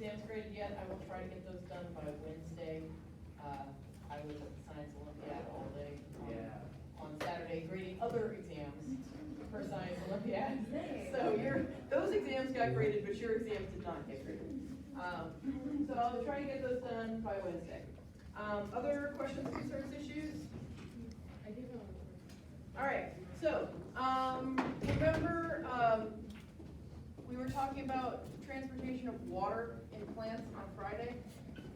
exams graded yet. I will try to get those done by Wednesday. I was at the Science Olympiad all day on Saturday grading other exams for Science Olympiad. So those exams got graded, but your exams did not get graded. So I'll try to get those done by Wednesday. Other questions, concerns, issues? I do have All right, so, remember, we were talking about transportation of water in plants on Friday?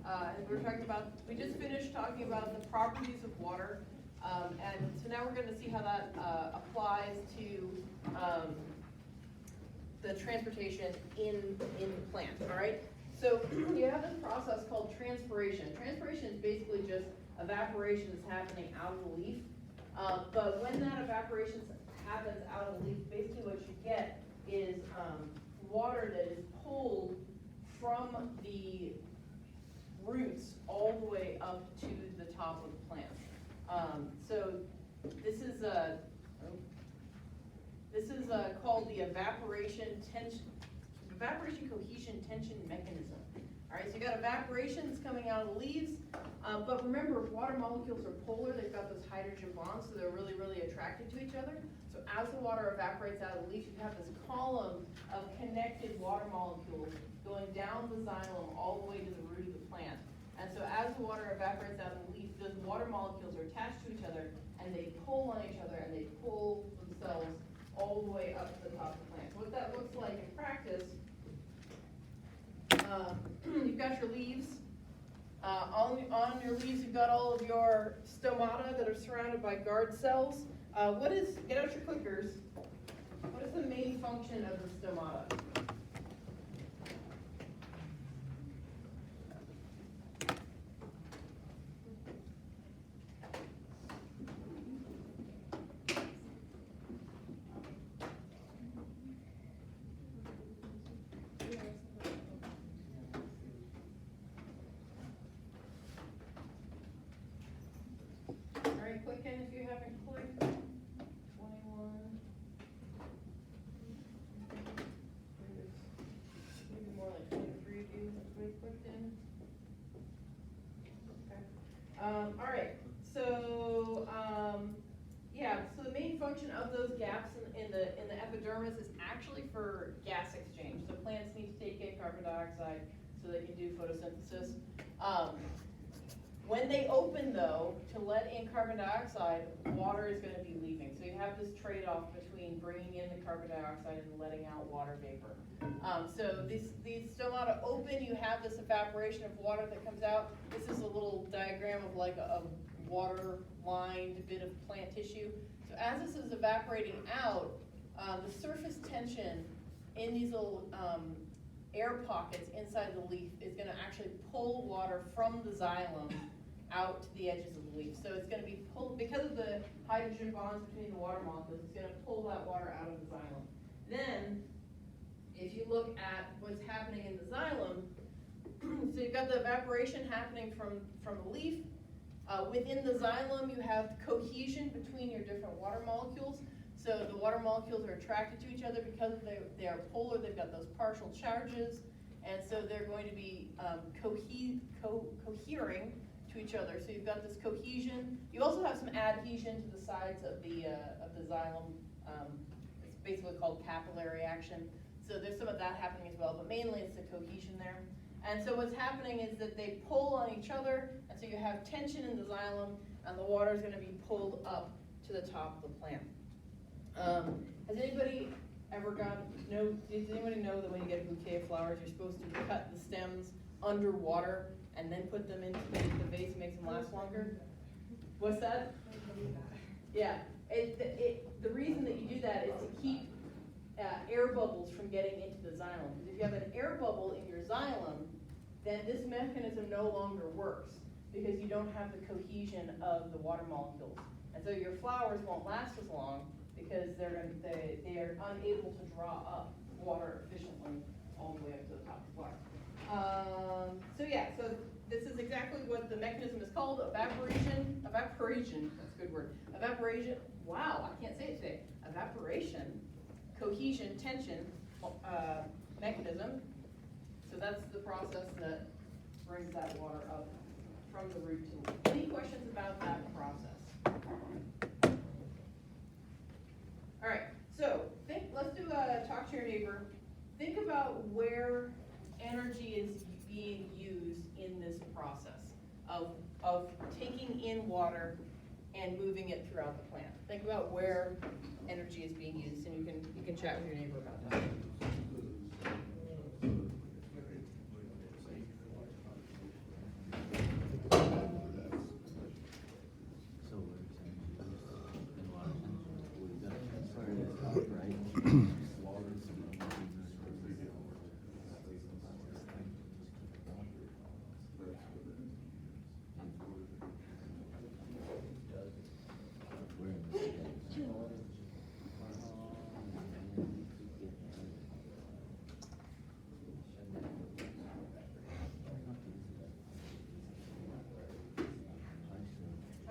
And we were talking about, we just finished talking about the properties of water. And so now we're gonna see how that, applies to, the transportation in the plant, all right? So you have this process called transpiration. Transpiration is basically just evaporation that's happening out of the leaf. But when that evaporation happens out of the leaf, basically what you get is water that is pulled from the roots all the way up to the top of the plant. So this is called the evaporation cohesion tension mechanism. All right, so you got evaporations coming out of the leaves, but remember, water molecules are polar. They've got those hydrogen bonds, so they're really, really attracted to each other. So as the water evaporates out of the leaf, you have this column of connected water molecules going down the xylem all the way to the root of the plant. And so as the water evaporates out of the leaf, those water molecules are attached to each other, and they pull on each other, and they pull themselves all the way up to the top of the plant. So what that looks like in practice, you've got your leaves. On your leaves, you've got all of your stomata that are surrounded by guard cells. Get out your clickers. What is the main function of the stomata? Click in if you haven't clicked. 21. Maybe more like 23 of you have clicked in. Okay. All right. So yeah. So the main function of those gaps in the epidermis is actually for gas exchange. So plants need to take in carbon dioxide so they can do photosynthesis. When they open, though, to let in carbon dioxide, water is going to be leaving. So you have this trade-off between bringing in the carbon dioxide and letting out water vapor. So these stomata open, you have this evaporation of water that comes out. This is a little diagram of like a water-lined bit of plant tissue. So as this is evaporating out, the surface tension in these little air pockets inside the leaf is going to actually pull water from the xylem out to the edges of the leaf. So it's going to be pulled, because of the hydrogen bonds between the water molecules, it's going to pull that water out of the xylem. Then, if you look at what's happening in the xylem, so you've got the evaporation happening from the leaf. Within the xylem, you have cohesion between your different water molecules. So the water molecules are attracted to each other because they are polar. They've got those partial charges, and so they're going to be cohering to each other. So you've got this cohesion. You also have some adhesion to the sides of the xylem. It's basically called capillary action. So there's some of that happening as well, but mainly it's the cohesion there. And so what's happening is that they pull on each other, and so you have tension in the xylem, and the water is going to be pulled up to the top of the plant. Has anybody ever does anybody know that when you get a bouquet of flowers, you're supposed to cut the stems underwater and then put them into the vase, makes them last longer? What's that? Yeah. The reason that you do that is to keep air bubbles from getting into the xylem. Because if you have an air bubble in your xylem, then this mechanism no longer works because you don't have the cohesion of the water molecules. And so your flowers won't last as long because they are unable to draw up water efficiently all the way up to the top of the flower. So this is exactly what the mechanism is called, evaporation, that's a good word. Evaporation, wow, I can't say it today. Evaporation, cohesion, tension mechanism. So so that's the process that brings that water up from the root to leaf. Any questions about that process? All right, so let's do a talk to your neighbor. Think about where energy is being used in this process of taking in water and moving it throughout the plant. Think about where energy is being used, and you can chat with your neighbor about that.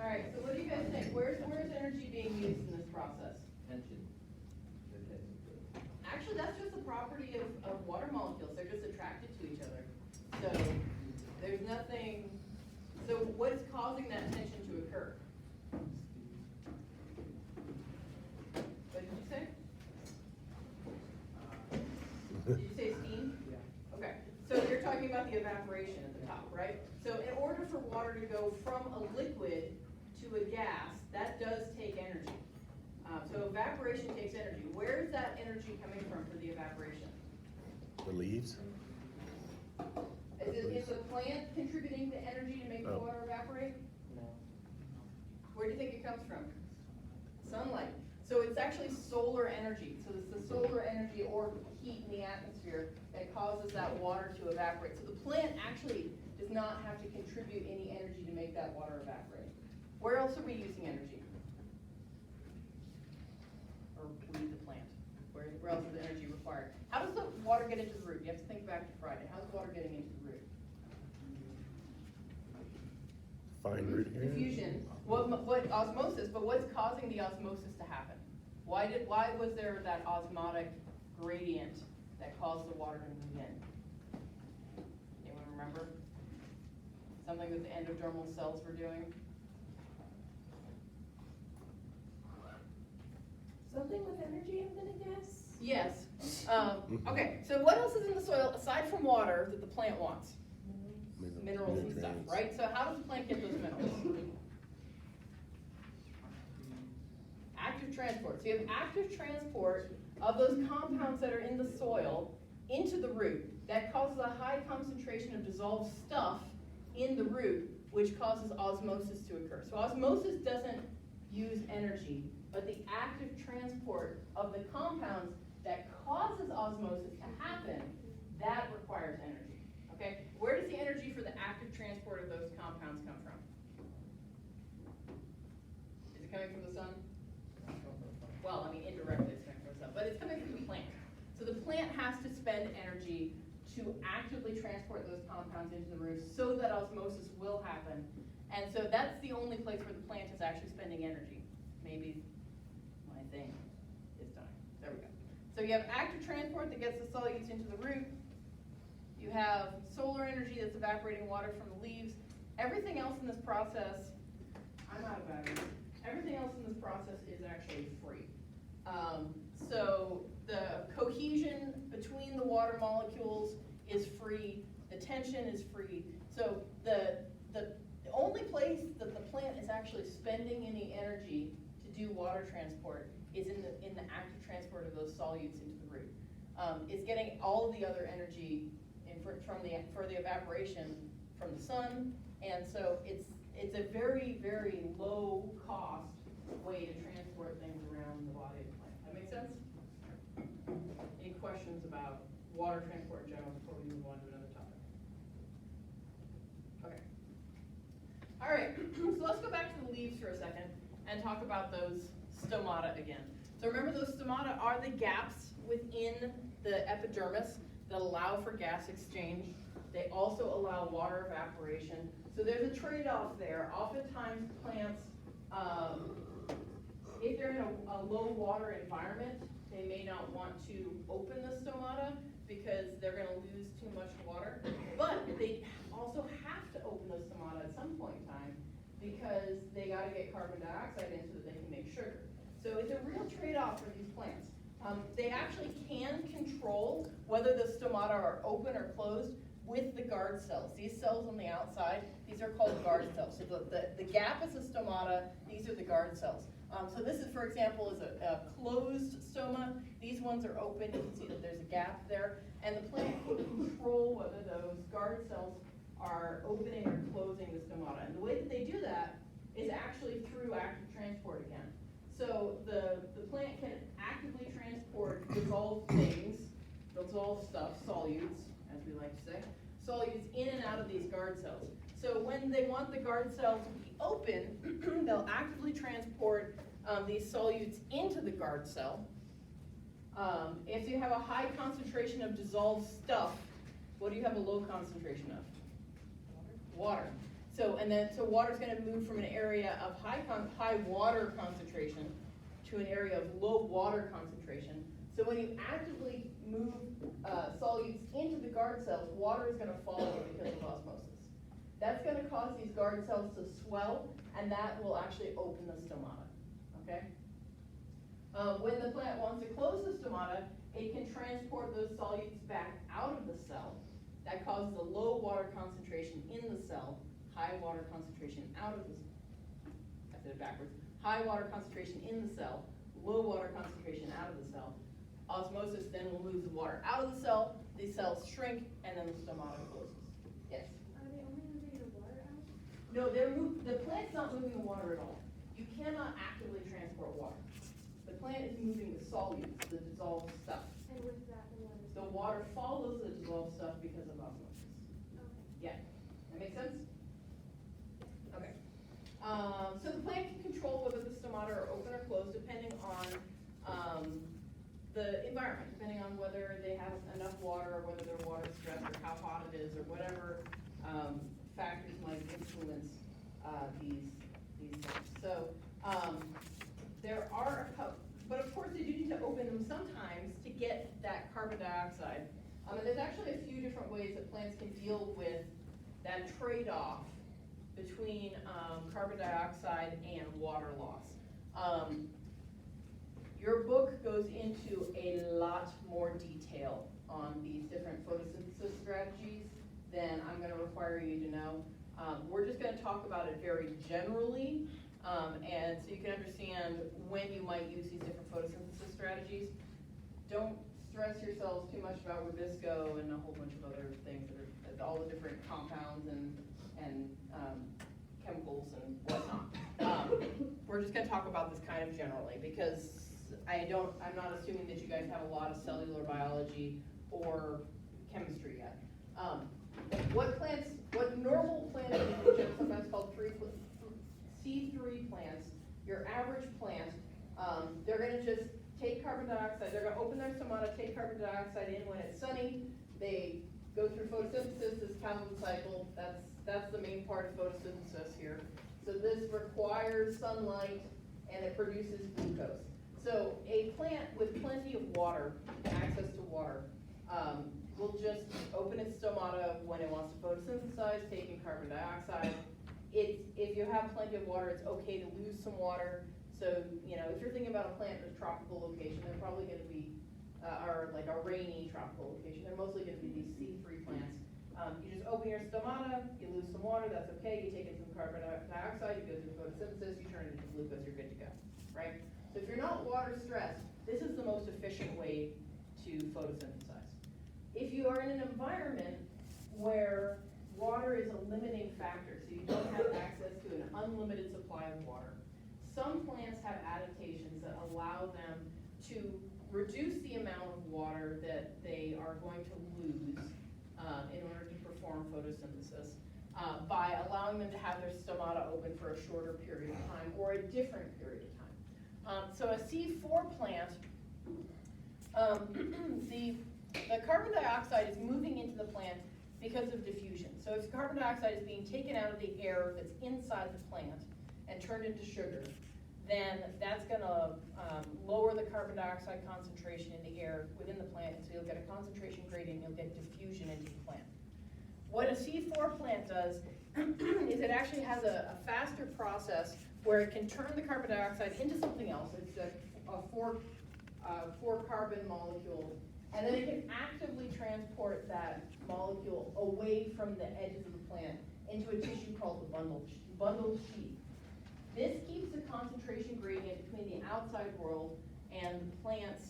All right, so what do you guys think? Where's energy being used in this process? Tension. Actually, that's just a property of water molecules. They're just attracted to each other. So there's nothing, so what's causing that tension to occur? What did you say? Did you say steam? Yeah. Okay, so you're talking about the evaporation at the top, right? So in order for water to go from a liquid to a gas, that does take energy. So evaporation takes energy. Where is that energy coming from for the evaporation? The leaves? Is the plant contributing the energy to make the Oh. water evaporate? No. Where do you think it comes from? Sunlight. So it's actually solar energy. So it's the solar energy or heat in the atmosphere that causes that water to evaporate. So the plant actually does not have to contribute any energy to make that water evaporate. Where else are we using energy? Or we, the plant? Where else is the energy required? How does the water get into the root? You have to think back to Friday. How's water getting into the root? Fine root area? Diffusion. What osmosis, but what's causing the osmosis to happen? Why was there that osmotic gradient that caused the water to move in? Anyone remember? Something that the endodermal cells were doing? Something with energy, I'm gonna guess? Yes. Okay, so what else is in the soil aside from water that the plant wants? Minerals and stuff, Nutrients. right? So how does the plant get those minerals? Active transport. So you have active transport of those compounds that are in the soil into the root. That causes a high concentration of dissolved stuff in the root, which causes osmosis to occur. So osmosis doesn't use energy, but the active transport of the compounds that causes osmosis to happen, that requires energy. Okay? Where does the energy for the active transport of those compounds come from? Is it coming from the sun? Well, I mean, indirectly it's coming from the sun, but it's coming from the plant. So the plant has to spend energy to actively transport those compounds into the root so that osmosis will happen. And so that's the only place where the plant is actually spending energy. Maybe my thing is done. There we go. So you have active transport that gets the solutes into the root. You have solar energy that's evaporating water from the leaves. Everything else in this process, I'm out of batteries. Everything else in this process is actually free. So the cohesion between the water molecules is free. The tension is free. So the only place that the plant is actually spending any energy to do water transport is in the active transport of those solutes into the root. It's getting all of the other energy for the evaporation from the sun, and so it's a very, very low cost way to transport things around the body of the plant. That make sense? Any questions about water transport in general before we move on to another topic? Okay. All right, so let's go back to the leaves for a second and talk about those stomata again. So remember, those stomata are the gaps within the epidermis that allow for gas exchange. They also allow water evaporation. So there's a trade-off there. Oftentimes plants if they're in a low water environment, they may not want to open the stomata because they're gonna lose too much water. But they also have to open the stomata at some point in time because they gotta get carbon dioxide in so that they can make sugar. So it's a real trade-off for these plants. They actually can control whether the stomata are open or closed with the guard cells. These cells on the outside, these are called guard cells. So the gap is the stomata, these are the guard cells. So this is, for example, is a closed stoma. These ones are open, you can see that there's a gap there. And the plant can control whether those guard cells are opening or closing the stomata. And the way that they do that is actually through active transport again. So the plant can actively transport dissolved things, dissolved stuff, solutes, as we like to say, solutes in and out of these guard cells. So when they want the guard cell to be open, they'll actively transport these solutes into the guard cell. If you have a high concentration of dissolved stuff, what do you have a low concentration of? Water. So water's gonna move from an area of high water concentration to an area of low water concentration. So when you actively move solutes into the guard cells, water is gonna follow because of osmosis. That's gonna cause these guard cells to swell, and that will actually open the stomata, okay? When the plant wants to close the stomata, it can transport those solutes back out of the cell. That causes a low water concentration in the cell, high water concentration out of the cell. I said it backwards. High water concentration in the cell, low water concentration out of the cell. Osmosis then will move the water out of the cell, these cells shrink, and then the stomata closes. Yes? Are they only moving the water out? No, the plant's not moving the water at all. You cannot actively transport water. The plant is moving the solutes, the dissolved stuff. And with that, The water follows the dissolved stuff because of osmosis. okay. Yeah, that makes sense? Okay. So the plant can control whether the stomata are open or closed depending on the environment, depending on whether they have enough water or whether they're water stressed or how hot it is or whatever factors might influence these things. So there are a couple, but of course they do need to open them sometimes to get that carbon dioxide. And there's actually a few different ways that plants can deal with that trade-off between carbon dioxide and water loss. Your book goes into a lot more detail on these different photosynthesis strategies than I'm gonna require you to know. We're just gonna talk about it very generally, and so you can understand when you might use these different photosynthesis strategies. Don't stress yourselves too much about Rubisco and a whole bunch of other things that are all the different compounds and chemicals and whatnot. We're just gonna talk about this kind of generally because I'm not assuming that you guys have a lot of cellular biology or chemistry yet. What normal plants do, which are sometimes called C3 plants, your average plant, they're gonna just take carbon dioxide, they're gonna open their stomata, take carbon dioxide in when it's sunny, they go through photosynthesis, this Calvin cycle, that's the main part of photosynthesis here. So this requires sunlight and it produces glucose. So a plant with plenty of water, access to water, will just open its stomata when it wants to photosynthesize, taking carbon dioxide. If you have plenty of water, it's okay to lose some water. So, if you're thinking about a plant in a tropical location, they're probably gonna be, or like a rainy tropical location, they're mostly gonna be these C3 plants. You just open your stomata, you lose some water, that's okay, you take in some carbon dioxide, you go through photosynthesis, you turn it into glucose, you're good to go, right? So if you're not water stressed, this is the most efficient way to photosynthesize. If you are in an environment where water is a limiting factor, so you don't have access to an unlimited supply of water, some plants have adaptations that allow them to reduce the amount of water that they are going to lose in order to perform photosynthesis by allowing them to have their stomata open for a shorter period of time or a different period of time. So a C4 plant, the carbon dioxide is moving into the plant because of diffusion. So if carbon dioxide is being taken out of the air that's inside the plant and turned into sugar, then that's gonna lower the carbon dioxide concentration in the air within the plant, so you'll get a concentration gradient, you'll get diffusion into the plant. What a C4 plant does is it actually has a faster process where it can turn the carbon dioxide into something else. It's a four carbon molecule, and then it can actively transport that molecule away from the edges of the plant into a tissue called the bundle sheath. This keeps the concentration gradient between the outside world and the plant's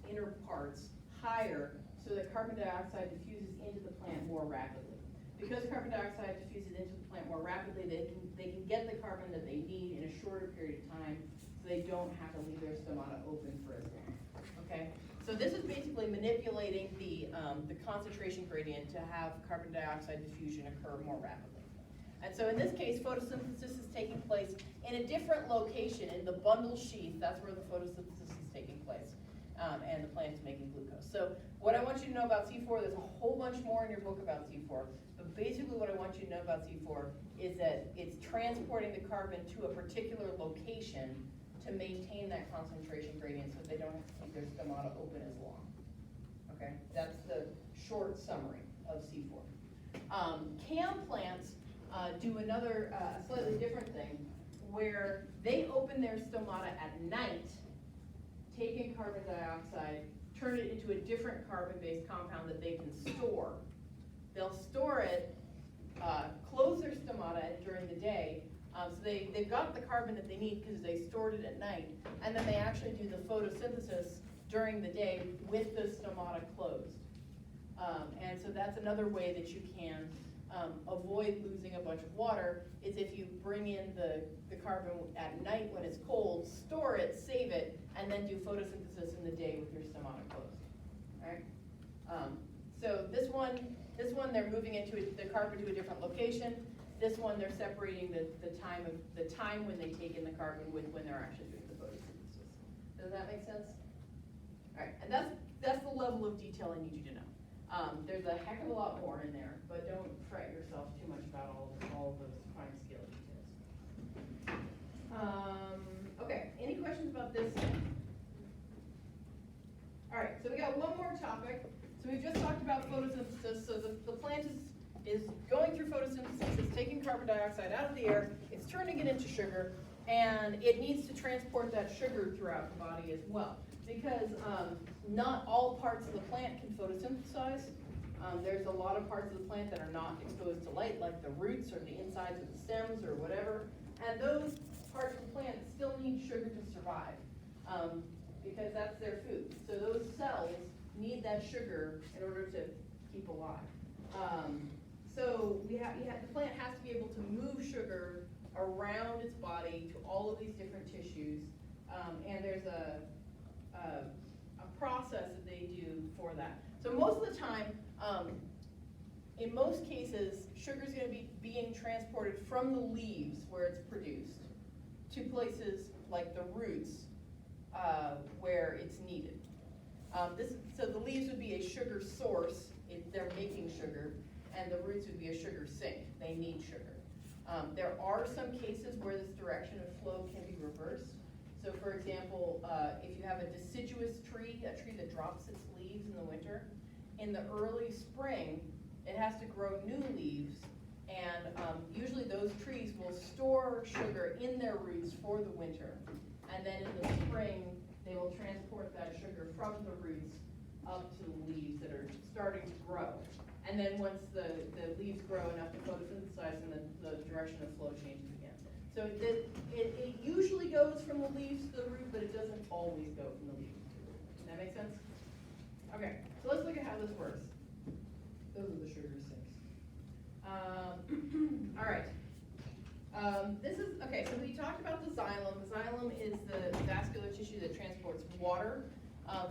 inner parts higher, so that carbon dioxide diffuses into the plant more rapidly. Because carbon dioxide diffuses into the plant more rapidly, they can get the carbon that they need in a shorter period of time, so they don't have to leave their stomata open for as long. Okay, so this is basically manipulating the concentration gradient to have carbon dioxide diffusion occur more rapidly. And so in this case, photosynthesis is taking place in a different location, in the bundle sheath. That's where the photosynthesis is taking place, and the plant is making glucose. So what I want you to know about C4, there's a whole bunch more in your book about C4, but basically what I want you to know about C4 is that it's transporting the carbon to a particular location to maintain that concentration gradient so they don't have to keep their stomata open as long. Okay, that's the short summary of C4. CAM plants do another slightly different thing, where they open their stomata at night, take in carbon dioxide, turn it into a different carbon-based compound that they can store. They'll store it, close their stomata during the day, so they've got the carbon that they need because they stored it at night, and then they actually do the photosynthesis during the day with the stomata closed. And so that's another way that you can avoid losing a bunch of water, is if you bring in the carbon at night when it's cold, store it, save it, and then do photosynthesis in the day with your stomata closed. All right? So this one they're moving into the carbon to a different location. This one they're separating the time when they take in the carbon with when they're actually doing the photosynthesis. Does that make sense? All right, and that's the level of detail I need you to know. There's a heck of a lot more in there, but don't fret yourself too much about all of those fine scale details. Okay, any questions about this? All right, so we got one more topic. So we've just talked about photosynthesis. So the plant is going through photosynthesis, it's taking carbon dioxide out of the air, it's turning it into sugar, and it needs to transport that sugar throughout the body as well. Because not all parts of the plant can photosynthesize. There's a lot of parts of the plant that are not exposed to light, like the roots or the insides of the stems or whatever. And those parts of the plant still need sugar to survive, because that's their food. So those cells need that sugar in order to keep alive. So the plant has to be able to move sugar around its body to all of these different tissues, and there's a process that they do for that. So most of the time, in most cases, sugar is going to be being transported from the leaves where it's produced to places like the roots where it's needed. So the leaves would be a sugar source if they're making sugar, and the roots would be a sugar sink. They need sugar. There are some cases where this direction of flow can be reversed. So for example, if you have a deciduous tree, a tree that drops its leaves in the winter, in the early spring, it has to grow new leaves, and usually those trees will store sugar in their roots for the winter, and then in the spring, they will transport that sugar from the roots up to the leaves that are starting to grow. And then once the leaves grow enough to photosynthesize, and the direction of flow changes again. So it usually goes from the leaves to the root, but it doesn't always go from the leaves to the root. Does that make sense? Okay, so let's look at how this works. Those are the sugar sinks. All right. Okay, so we talked about the xylem. The xylem is the vascular tissue that transports water.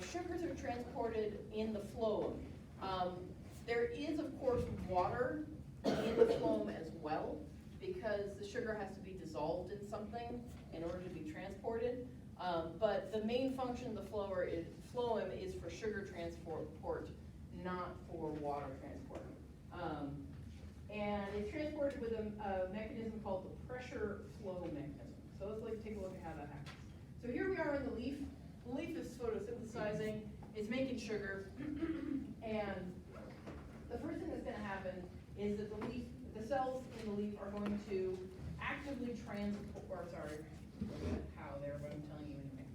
Sugars are transported in the phloem. There is, of course, water in the phloem as well, because the sugar has to be dissolved in something in order to be transported. But the main function of the phloem is for sugar transport, not for water transport. And it's transported with a mechanism called the pressure flow mechanism. So let's like take a look at how that happens. So here we are in the leaf. The leaf is photosynthesizing, it's making sugar, and the first thing that's gonna happen is that the cells in the leaf are going to actively how there, but I'm telling you anyway.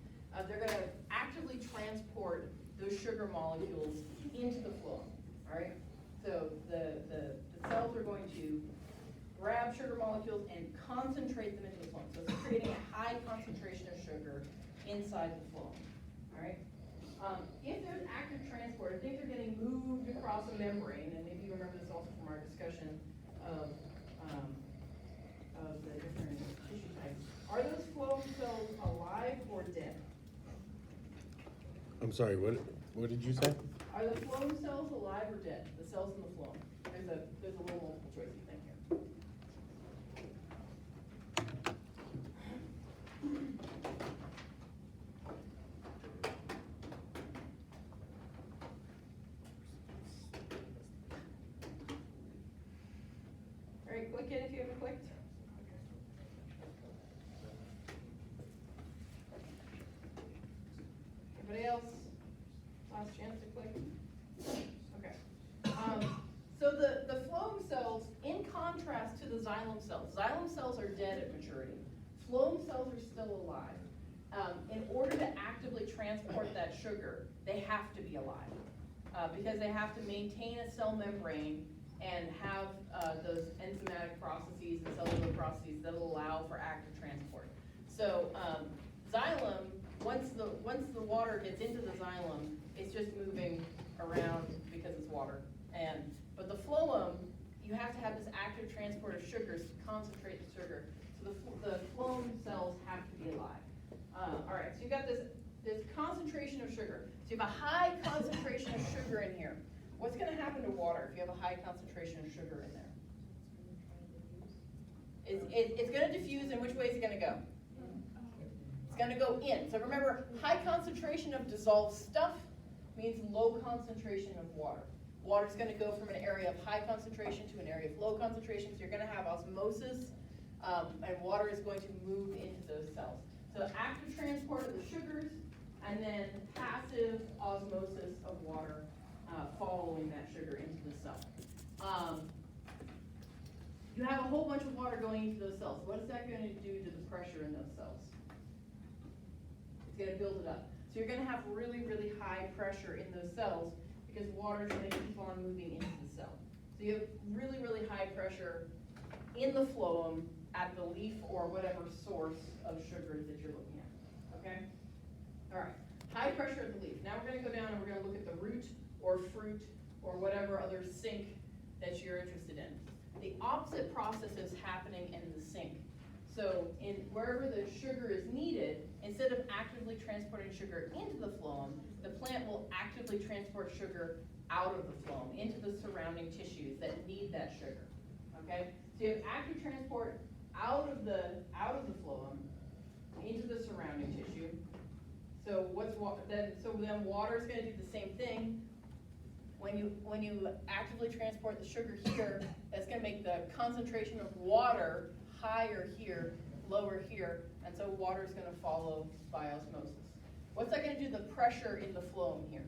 They're gonna actively transport those sugar molecules into the phloem, all right? So the cells are going to grab sugar molecules and concentrate them into the phloem. So it's creating a high concentration of sugar inside the phloem, all right? If there's active transport, if things are getting moved across a membrane, and maybe you remember this also from our discussion of the different tissue types, are those phloem cells alive or dead? I'm sorry, what did you say? Are the phloem cells alive or dead? The cells in the phloem. There's a little multiple choice thing here. All right, click it if you haven't clicked. Anybody else? Last chance to click. Okay. So the phloem cells, in contrast to the xylem cells are dead at maturity. Phloem cells are still alive. In order to actively transport that sugar, they have to be alive because they have to maintain a cell membrane and have those enzymatic processes and cellular processes that will allow for active transport. So xylem, once the water gets into the xylem, it's just moving around because it's water. But the phloem, you have to have this active transport of sugars to concentrate the sugar. So the phloem cells have to be alive. All right, so you've got this concentration of sugar. So you have a high concentration of sugar in here. What's going to happen to water if you have a high concentration of sugar in there? It's going to diffuse, and which way is it going to go? It's going to go in. So remember, high concentration of dissolved stuff means low concentration of water. Water is going to go from an area of high concentration to an area of low concentration, so you're going to have osmosis, and water is going to move into those cells. So active transport of the sugars, and then passive osmosis of water following that sugar into the cell. You have a whole bunch of water going into those cells. What is that going to do to the pressure in those cells? It's going to build it up. So you're going to have really, really high pressure in those cells because water is going to keep on moving into the cell. So you have really, really high pressure in the phloem at the leaf or whatever source of sugars that you're looking at, okay? All right, high pressure at the leaf. Now we're going to go down and we're going to look at the root or fruit or whatever other sink that you're interested in. The opposite process is happening in the sink. So in wherever the sugar is needed, instead of actively transporting sugar into the phloem, the plant will actively transport sugar out of the phloem into the surrounding tissues that need that sugar. Okay? So you have active transport out of the phloem into the surrounding tissue. So then water is going to do the same thing. When you actively transport the sugar here, that's going to make the concentration of water higher here, lower here, and so water is going to follow by osmosis. What's that going to do to the pressure in the phloem here?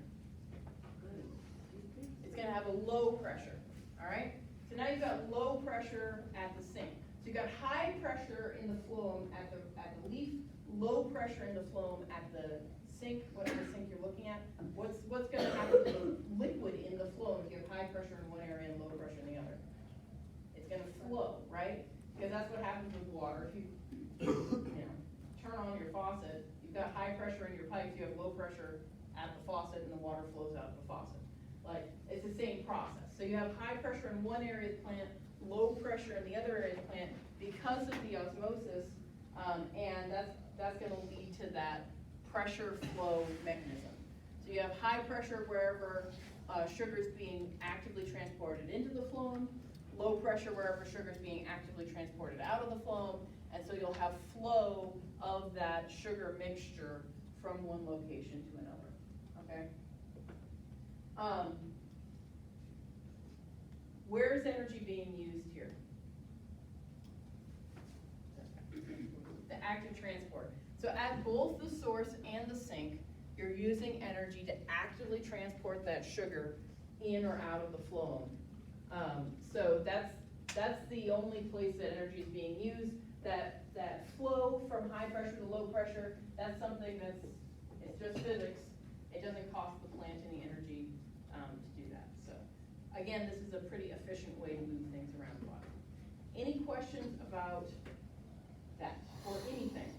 It's going to have a low pressure, all right? So now you've got low pressure at the sink. So you've got high pressure in the phloem at the leaf, low pressure in the phloem at the sink, whatever sink you're looking at. What's going to happen to the liquid in the phloem if you have high pressure in one area and low pressure in the other? It's going to flow, right? Because that's what happens with water. If you turn on your faucet, you've got high pressure in your pipes, you have low pressure at the faucet, and the water flows out of the faucet. Like, it's the same process. So you have high pressure in one area of the plant, low pressure in the other area of the plant because of the osmosis, and that's going to lead to that pressure flow mechanism. So you have high pressure wherever sugar is being actively transported into the phloem, low pressure wherever sugar is being actively transported out of the phloem, and so you'll have flow of that sugar mixture from one location to another, okay? Where's energy being used here? The active transport. So at both the source and the sink, you're using energy to actively transport that sugar in or out of the phloem. So that's the only place that energy is being used. That flow from high pressure to low pressure, that's something it's just physics. It doesn't cost the plant any energy to do that. So again, this is a pretty efficient way to move things around the body. Any questions about that or anything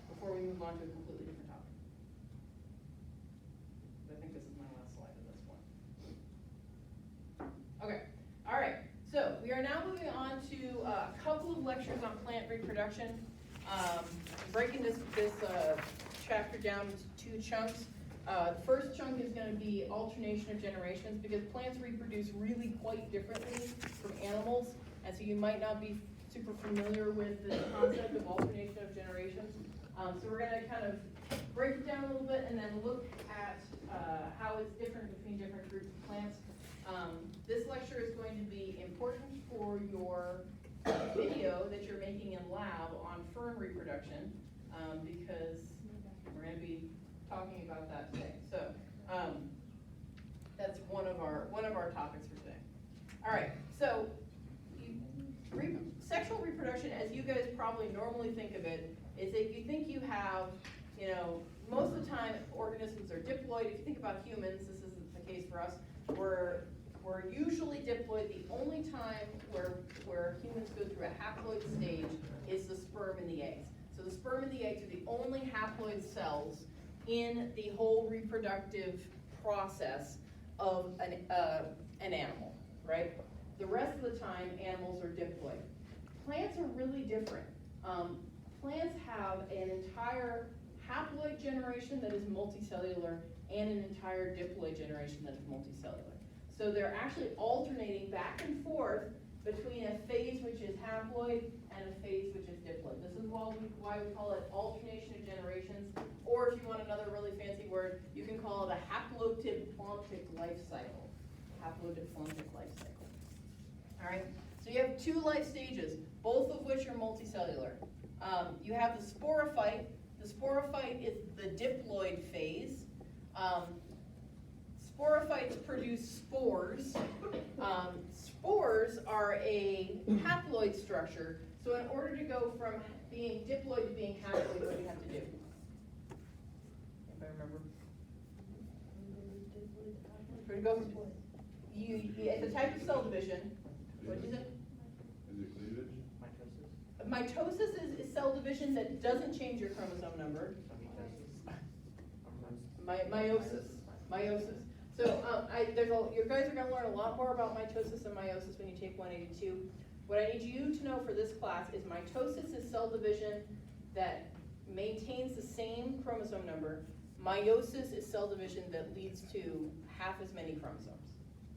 before we move on to a completely different topic? I think this is my last slide at this point. Okay, all right. So we are now moving on to a couple of lectures on plant reproduction. Breaking this chapter down into two chunks. The first chunk is going to be alternation of generations, because plants reproduce really quite differently from animals, and so you might not be super familiar with the concept of alternation of generations. So we're going to kind of break it down a little bit and then look at how it's different between different groups of plants. This lecture is going to be important for your video that you're making in lab on fern reproduction, because we're going to be talking about that today. So that's one of our topics for today. All right. So sexual reproduction, as you guys probably normally think of it, is that you think you have, most of the time organisms are diploid. If you think about humans, this isn't the case for us. We're usually diploid. The only time where humans go through a haploid stage is the sperm and the eggs. So the sperm and the eggs are the only haploid cells in the whole reproductive process of an animal, right? The rest of the time, animals are diploid. Plants are really different. Plants have an entire haploid generation that is multicellular and an entire diploid generation that is multicellular. So they're actually alternating back and forth between a phase which is haploid and a phase which is diploid. This is why we call it alternation of generations, or if you want another really fancy word, you can call it a haplodiplontic life cycle. Haplodiplontic life cycle. All right, so you have two life stages, both of which are multicellular. You have the sporophyte. The sporophyte is the diploid phase. Sporophytes produce spores. Spores are a haploid structure. So in order to go from being diploid to being haploid, what do you have to do? If I remember. It's a type of cell division. What did you say? Is it cleavage? Mitosis is cell division that doesn't change your chromosome number. Meiosis. So you guys are going to learn a lot more about mitosis and meiosis when you take 182. What I need you to know for this class is mitosis is cell division that maintains the same chromosome number. Meiosis is cell division that leads to half as many chromosomes.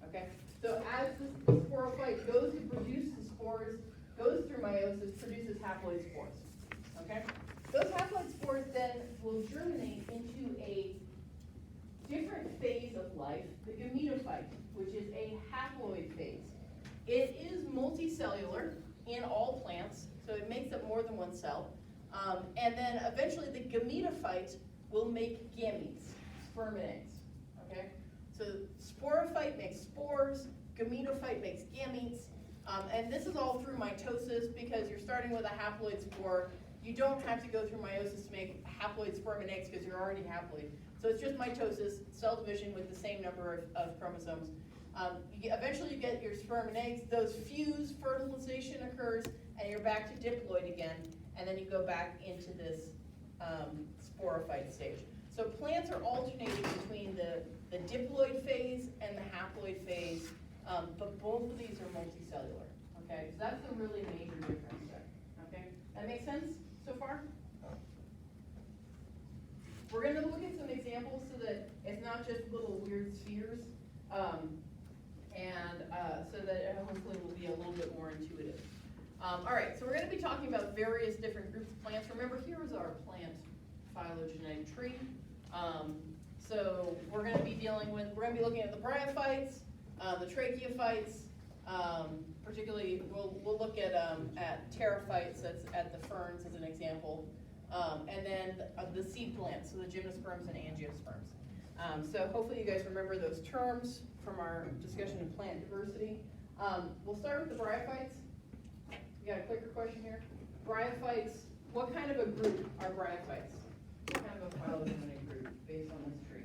Okay? So as the sporophyte goes to produce the spores, goes through meiosis, produces haploid spores. Okay? Those haploid spores then will germinate into a different phase of life, the gametophyte, which is a haploid phase. It is multicellular in all plants, so it makes up more than one cell. And then eventually the gametophyte will make gametes, sperm and eggs. Okay? So sporophyte makes spores, gametophyte makes gametes, and this is all through mitosis because you're starting with a haploid spore. You don't have to go through meiosis to make haploid sperm and eggs because you're already haploid. So it's just mitosis, cell division with the same number of chromosomes. Eventually you get your sperm and eggs, those fuse, fertilization occurs, and you're back to diploid again, and then you go back into this sporophyte stage. So plants are alternating between the diploid phase and the haploid phase, but both of these are multicellular. Okay, so that's the really major difference there. Okay, that makes sense so far? We're going to look at some examples so that it's not just little weird spheres, so that it hopefully will be a little bit more intuitive. All right, so we're going to be talking about various different groups of plants. Remember, here is our plant phylogenetic tree. So we're going to be looking at the bryophytes, the tracheophytes, particularly, we'll look at pterophytes, that's at the ferns as an example. And then the seed plants, so the gymnosperms and angiosperms. So hopefully you guys remember those terms from our discussion of plant diversity. We'll start with the bryophytes. We got a clicker question here. Bryophytes, what kind of a group are bryophytes? What kind of a phylogenetic group based on this tree?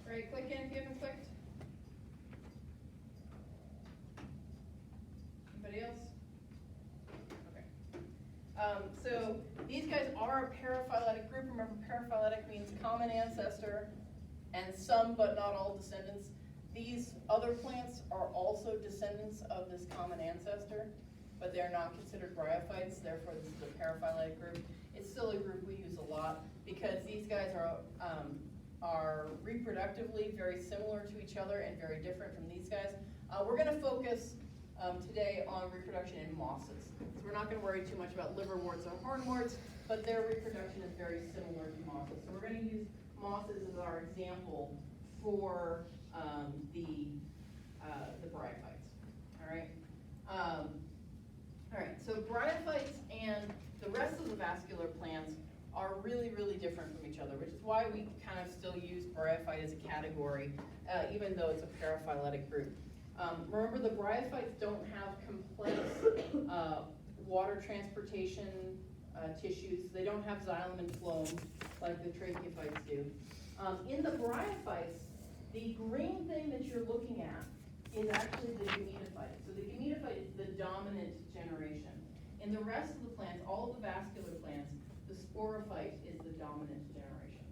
All right, click in if you haven't clicked. Anybody else? Okay. So these guys are a paraphyletic group. Remember, paraphyletic means common ancestor and some but not all descendants. These other plants are also descendants of this common ancestor, but they're not considered bryophytes, therefore this is a paraphyletic group. It's still a group we use a lot because these guys are reproductively very similar to each other and very different from these guys. We're going to focus today on reproduction in mosses. So we're not going to worry too much about liverworts or hornworts, but their reproduction is very similar to mosses. So we're going to use mosses as our example for the bryophytes. All right. All right. So bryophytes and the rest of the vascular plants are really, really different from each other, which is why we kind of still use bryophyte as a category, even though it's a paraphyletic group. Remember, the bryophytes don't have complex water transportation tissues. They don't have xylem and phloem like the tracheophytes do. In the bryophytes, the green thing that you're looking at is actually the gametophyte. So the gametophyte is the dominant generation. In the rest of the plants, all of the vascular plants, the sporophyte is the dominant generation.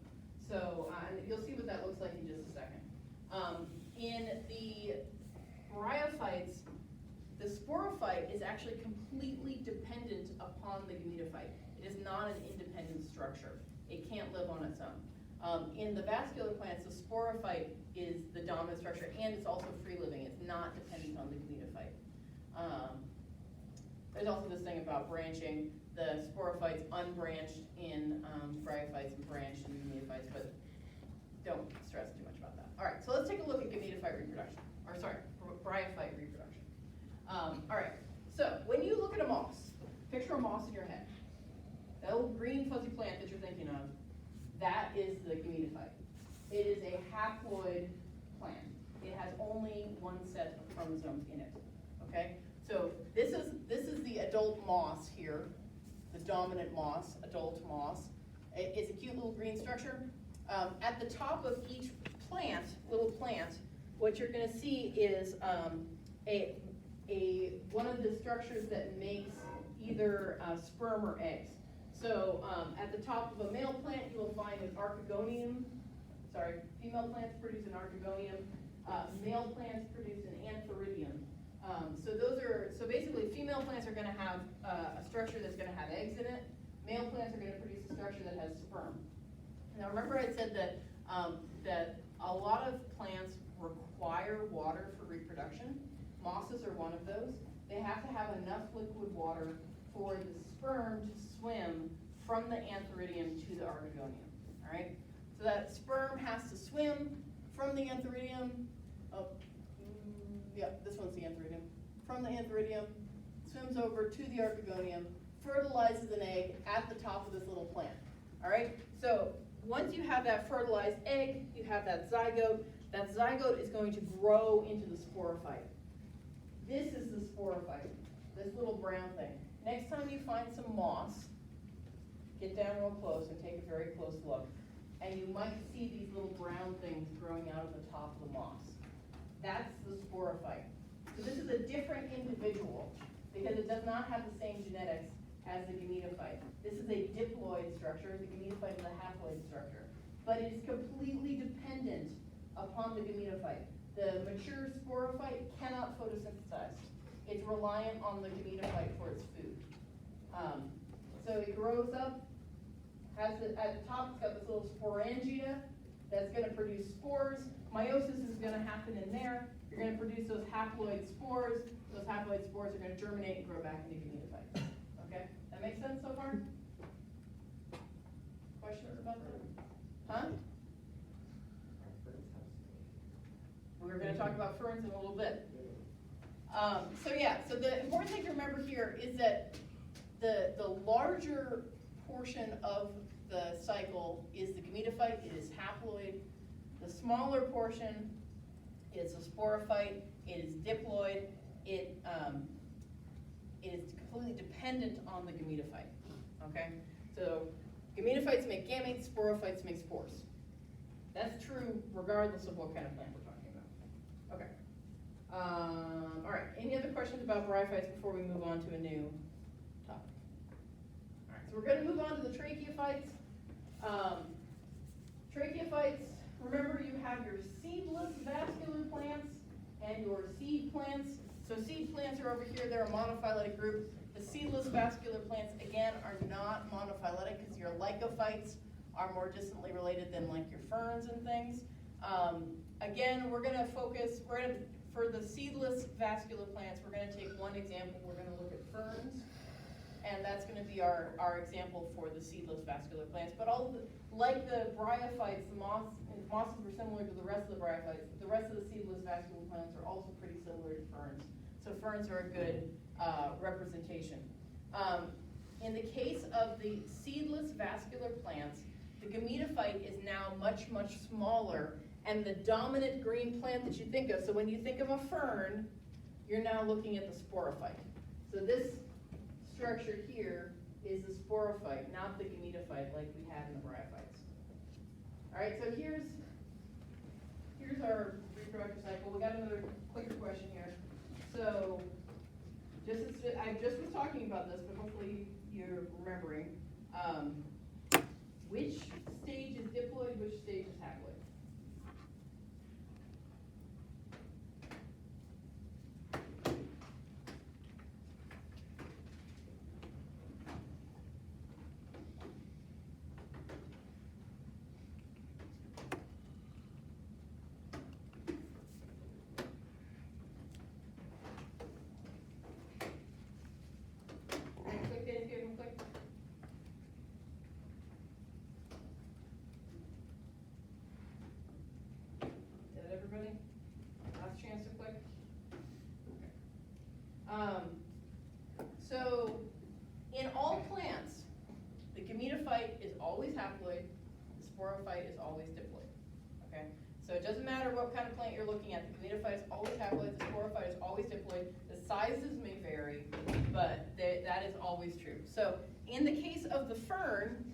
So you'll see what that looks like in just a second. In the bryophytes, the sporophyte is actually completely dependent upon the gametophyte. It is not an independent structure. It can't live on its own. In the vascular plants, the sporophyte is the dominant structure, and it's also free-living. It's not dependent on the gametophyte. There's also this thing about branching. The sporophytes unbranched in bryophytes and branched in gametophytes, but don't stress too much about that. All right, so let's take a look at gametophyte reproduction, or sorry, bryophyte reproduction. All right, so when you look at a moss, picture a moss in your head. That little green fuzzy plant that you're thinking of, that is the gametophyte. It is a haploid plant. It has only one set of chromosomes in it, okay? So this is the adult moss here, the dominant moss, adult moss. It's a cute little green structure. At the top of each plant, little plant, what you're gonna see is one of the structures that makes either sperm or eggs. So at the top of a male plant, you will find an archegonium. Sorry, female plants produce an archegonium. Male plants produce an antheridium. So basically female plants are going to have a structure that's going to have eggs in it. Male plants are going to produce a structure that has sperm. Now remember I said that that a lot of plants require water for reproduction. Mosses are one of those. They have to have enough liquid water for the sperm to swim from the antheridium to the archegonium. All right. So that sperm has to swim from the antheridium. Yeah, this one's the antheridium. From the antheridium, swims over to the archegonium, fertilizes an egg at the top of this little plant. All right? So once you have that fertilized egg, you have that zygote. That zygote is going to grow into the sporophyte. This is the sporophyte, this little brown thing. Next time you find some moss, get down real close and take a very close look. And you might see these little brown things growing out of the top of the moss. That's the sporophyte. So this is a different individual because it does not have the same genetics as the gametophyte. This is a diploid structure. The gametophyte is a haploid structure. But it is completely dependent upon the gametophyte. The mature sporophyte cannot photosynthesize. It's reliant on the gametophyte for its food. So it grows up, at the top it's got this little sporangia, that's gonna produce spores. Meiosis is gonna happen in there. You're gonna produce those haploid spores. Those haploid spores are gonna germinate and grow back into gametophytes. Okay, that makes sense so far? Questions about that? Huh? We're gonna talk about ferns in a little bit. So yeah, so the important thing to remember here is that the larger portion of the cycle is the gametophyte, it is haploid. The smaller portion is a sporophyte, it is diploid, it is completely dependent on the gametophyte, okay? So gametophytes make gametes, sporophytes make spores. That's true regardless of what kind of plant we're talking about. Okay. All right, any other questions about bryophytes before we move on to a new topic? All right, so we're gonna move on to the tracheophytes. Tracheophytes, remember you have your seedless vascular plants and your seed plants. So seed plants are over here, they're a monophyletic group. The seedless vascular plants, again, are not monophyletic because your lycophytes are more distantly related than like your ferns and things. Again, we're gonna focus, for the seedless vascular plants, we're gonna take one example, we're gonna look at ferns. And that's gonna be our example for the seedless vascular plants. But all of the, like the bryophytes, the mosses were similar to the rest of the bryophytes, but the rest of the seedless vascular plants are also pretty similar to ferns. So ferns are a good representation. In the case of the seedless vascular plants, the gametophyte is now much, much smaller, and the dominant green plant that you think of, so when you think of a fern, you're now looking at the sporophyte. So this structure here is the sporophyte, not the gametophyte like we had in the bryophytes. All right, so here's our reproductive cycle. We got another quicker question here. So I just was talking about this, but hopefully you're remembering. Which stage is diploid, which stage is haploid? So in all plants, the gametophyte is always haploid, the sporophyte is always diploid, okay? So it doesn't matter what kind of plant you're looking at, the gametophyte is always haploid, the sporophyte is always diploid. The sizes may vary, but that is always true. So in the case of the fern,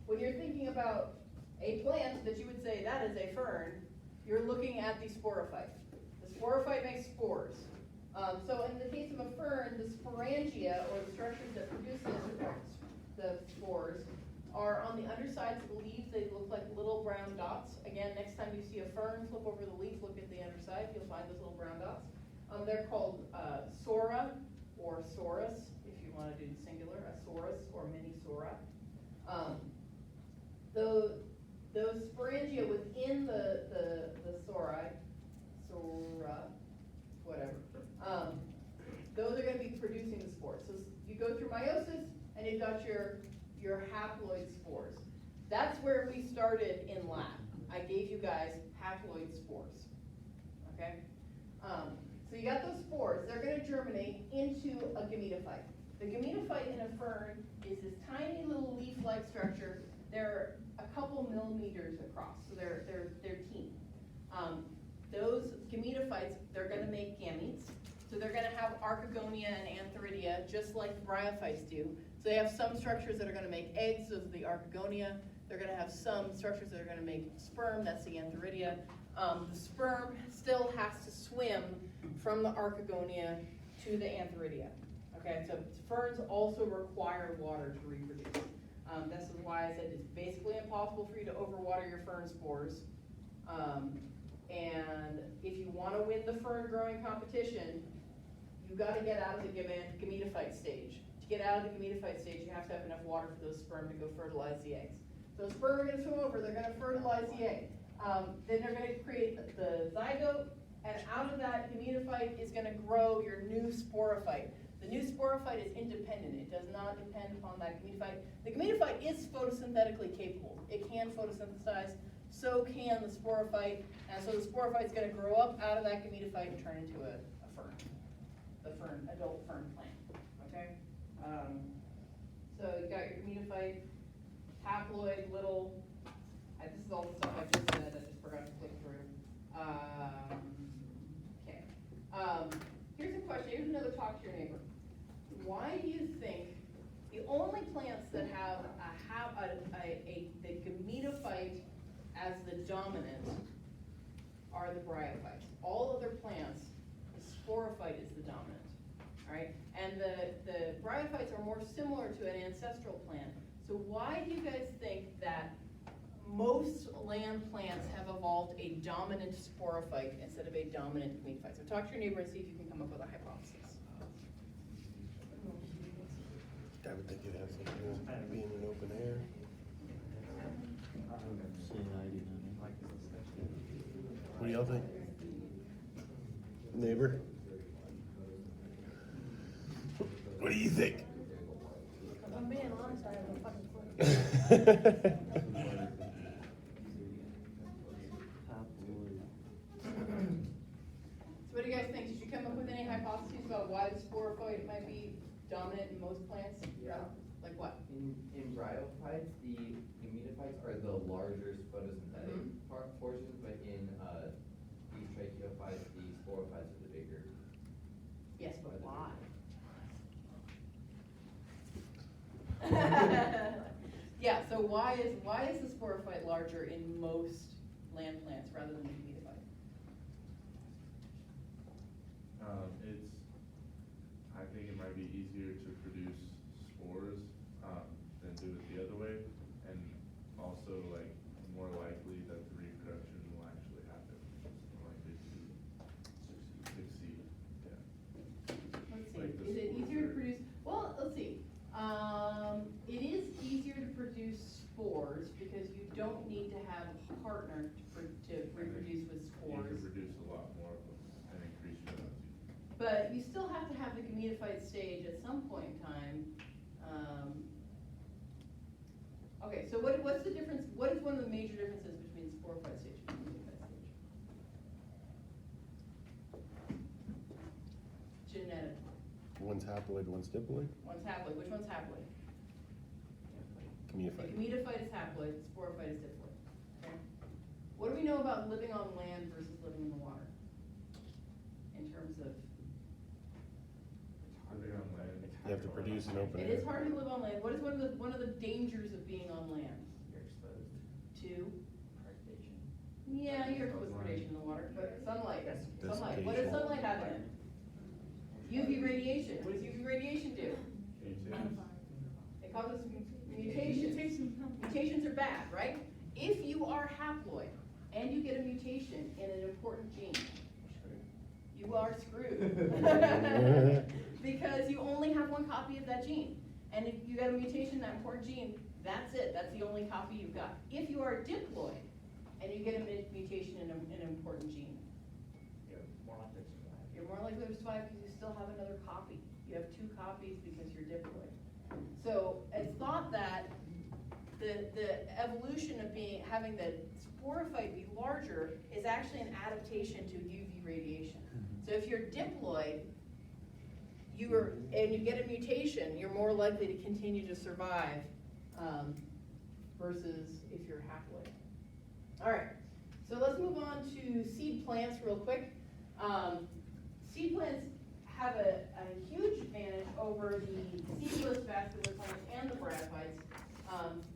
when you're thinking about a plant that you would say that is a fern, you're looking at the sporophyte. The sporophyte makes spores. So in the case of a fern, the sporangia, or the structures that produce the spores, are on the undersides of the leaves. They look like little brown dots. Again, next time you see a fern, flip over the leaf, look at the underside, you'll find those little brown dots. They're called sora, or sorus, if you want to do the singular, a sorus, or mini sora. Those sporangia within the sora, whatever, those are going to be producing the spores. So you go through meiosis, and you've got your haploid spores. That's where we started in lab. I gave you guys haploid spores, okay? So you got those spores. They're going to germinate into a gametophyte. The gametophyte in a fern is this tiny little leaf-like structure. They're a couple millimeters across, so they're teeny. Those gametophytes, they're going to make gametes. So they're going to have archegonia and antheridia, just like the bryophytes do. So they have some structures that are going to make eggs, those are the archegonia. They're going to have some structures that are going to make sperm, that's the antheridia. The sperm still has to swim from the archegonia to the antheridia. Okay, so ferns also require water to reproduce. This is why I said it's basically impossible for you to overwater your fern spores. And if you want to win the fern growing competition, you've got to get out of the gametophyte stage. To get out of the gametophyte stage, you have to have enough water for those sperm to go fertilize the eggs. So sperm are going to swim over, they're going to fertilize the egg. Then they're gonna create the zygote, and out of that gametophyte is gonna grow your new sporophyte. The new sporophyte is independent, it does not depend upon that gametophyte. The gametophyte is photosynthetically capable, it can photosynthesize, so can the sporophyte, and so the sporophyte's gonna grow up out of that gametophyte and turn into a fern, adult fern plant, okay? So you got your gametophyte, haploid, little, this is all the stuff I just said, I just forgot to click through. Okay. Here's a question, here's another talk to your neighbor. Why do you think the only plants that have the gametophyte as the dominant are the bryophytes? All other plants, the sporophyte is the dominant, all right? And the bryophytes are more similar to an ancestral plant. So why do you guys think that most land plants have evolved a dominant sporophyte instead of a dominant gametophyte? So talk to your neighbor and see if you can come up with a hypothesis. I would think it has something to do with being in open air. What do y'all think? Neighbor? What do you think? If I'm being honest, I have no fucking clue. So what do you guys think? Did you come up with any hypotheses about why the sporophyte might be dominant in most plants? Yeah. Like what? In bryophytes, the gametophytes are the larger photosynthetic portions, but in these tracheophytes, the sporophytes are the bigger. Yes, but why? Yeah, so why is the sporophyte larger in most land plants rather than the gametophyte? I think it might be easier to produce spores, than do it the other way, and also like more likely that the reproduction will actually happen, more likely to succeed, yeah. Let's see, Like the is it spores easier to are- produce, well, let's see. It is easier to produce spores because you don't need to have a partner to reproduce with You spores. can produce a lot more of them and increase your bounty. But you still have to have the gametophyte stage at some point in time. Okay, so what's the difference, what is one of the major differences between the sporophyte stage and the gametophyte stage? Genetic. One's haploid, one's diploid. One's haploid, which one's haploid? The Gametophyte. gametophyte is haploid, the sporophyte is diploid. Okay. What do we know about living on land versus living in the water? In terms of, Living on land. You have to produce an open it air. is hard to live on land. What is one of the dangers of being on land? You're exposed. To? Predation. Yeah, you're exposed to radiation in the water, but sunlight, Desiccation. sunlight, what does sunlight have in it? UV radiation, what does UV radiation do? Mutates. It causes mutations. Mutations are bad, right? If you are haploid and you get a mutation in an important gene, you are screwed. Because you only have one copy of that gene. And if you got a mutation in that important gene, that's it, that's the only copy you've got. If you are diploid and you get a mutation in an important gene, you're more likely to survive because you still have another copy. You have two copies because you're diploid. So it's thought that the evolution of having the sporophyte be larger is actually an adaptation to UV radiation. So if you're diploid, and you get a mutation, you're more likely to continue to survive versus if you're haploid. All right, so let's move on to seed plants real quick. Seed plants have a huge advantage over the seedless vascular plants and the bryophytes.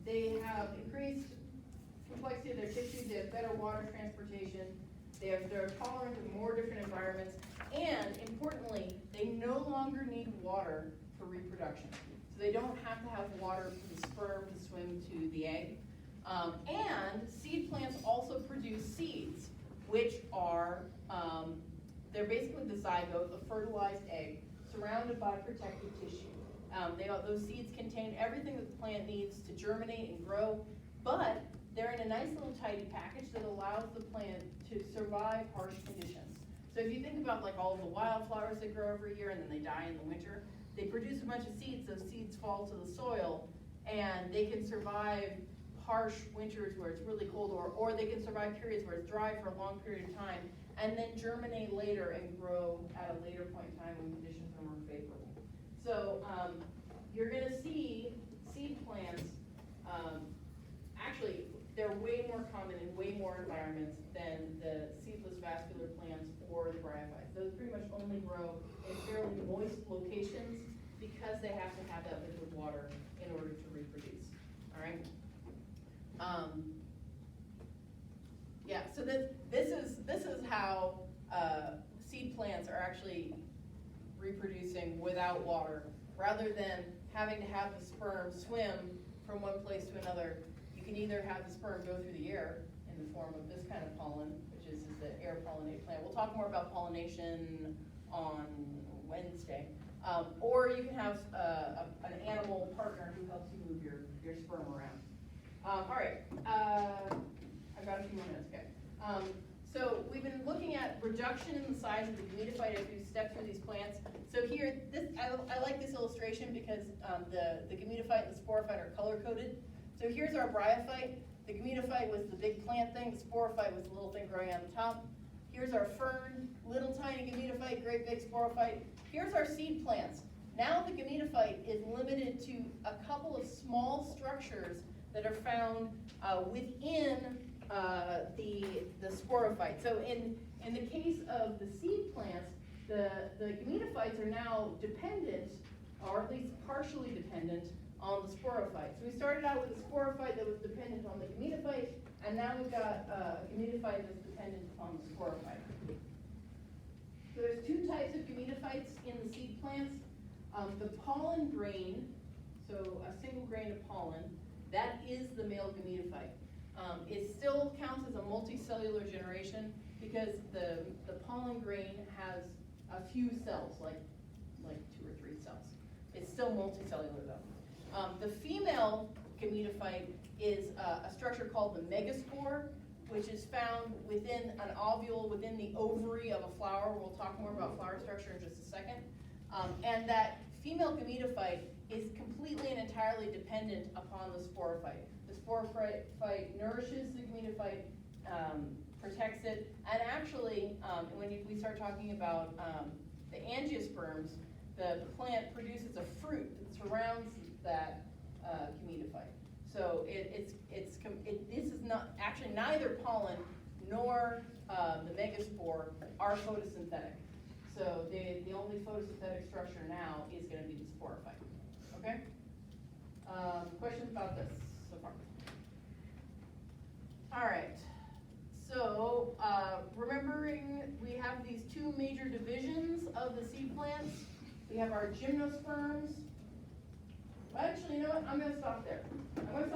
They have increased complexity of their tissue, they have better water transportation, they're tolerant of more different environments, and importantly, they no longer need water for reproduction. So they don't have to have water for the sperm to swim to the egg. And seed plants also produce seeds, which are, they're basically the zygote, the fertilized egg, surrounded by protective tissue. Those seeds contain everything that the plant needs to germinate and grow, but they're in a nice little tidy package that allows the plant to survive harsh conditions. So if you think about like all of the wildflowers that grow every year and then they die in the winter, they produce a bunch of seeds, those seeds fall to the soil, and they can survive harsh winters where it's really cold, or they can survive periods where it's dry for a long period of time, and then germinate later and grow at a later point in time when conditions are more favorable. So, you're gonna see seed plants, actually, they're way more common in way more environments than the seedless vascular plants or the bryophytes. Those pretty much only grow in fairly moist locations because they have to have that liquid water in order to reproduce, all right? Yeah, so this is how seed plants are actually reproducing without water, rather than having to have the sperm swim from one place to another. You can either have the sperm go through the air in the form of this kind of pollen, which is the air pollinated plant. We'll talk more about pollination on Wednesday. Or you can have an animal partner who helps you move your sperm around. All right, I've got a few more minutes, okay. So we've been looking at reduction in the size of the gametophyte as we step through these plants. So here, I like this illustration because the gametophyte and the sporophyte are color-coded. So here's our bryophyte. The gametophyte was the big plant thing, the sporophyte was the little thing growing on the top. Here's our fern, little tiny gametophyte, great big sporophyte. Here's our seed plants. Now the gametophyte is limited to a couple of small structures that are found within the sporophyte. So in the case of the seed plants, the gametophytes are now dependent, or at least partially dependent, on the sporophyte. So we started out with a sporophyte that was dependent on the gametophyte, and now we've got a gametophyte that's dependent upon the sporophyte. So there's two types of gametophytes in the seed plants. The pollen grain, so a single grain of pollen, that is the male gametophyte. It still counts as a multicellular generation because the pollen grain has a few cells, like 2 or 3 cells. It's still multicellular though. The female gametophyte is a structure called the megaspore, which is found within an ovule, within the ovary of a flower. We'll talk more about flower structure in just a second. And that female gametophyte is completely and entirely dependent upon the sporophyte. The sporophyte nourishes the gametophyte, protects it, and actually, when we start talking about the angiosperms, the plant produces a fruit that surrounds that gametophyte. So this is not, actually neither pollen nor the megaspore are photosynthetic. So the only photosynthetic structure now is going to be the sporophyte. Okay? Questions about this so far? All right. So remembering we have these 2 major divisions of the seed plants. We have our gymnosperms. Actually, you know what? I'm going to stop there. I'm going to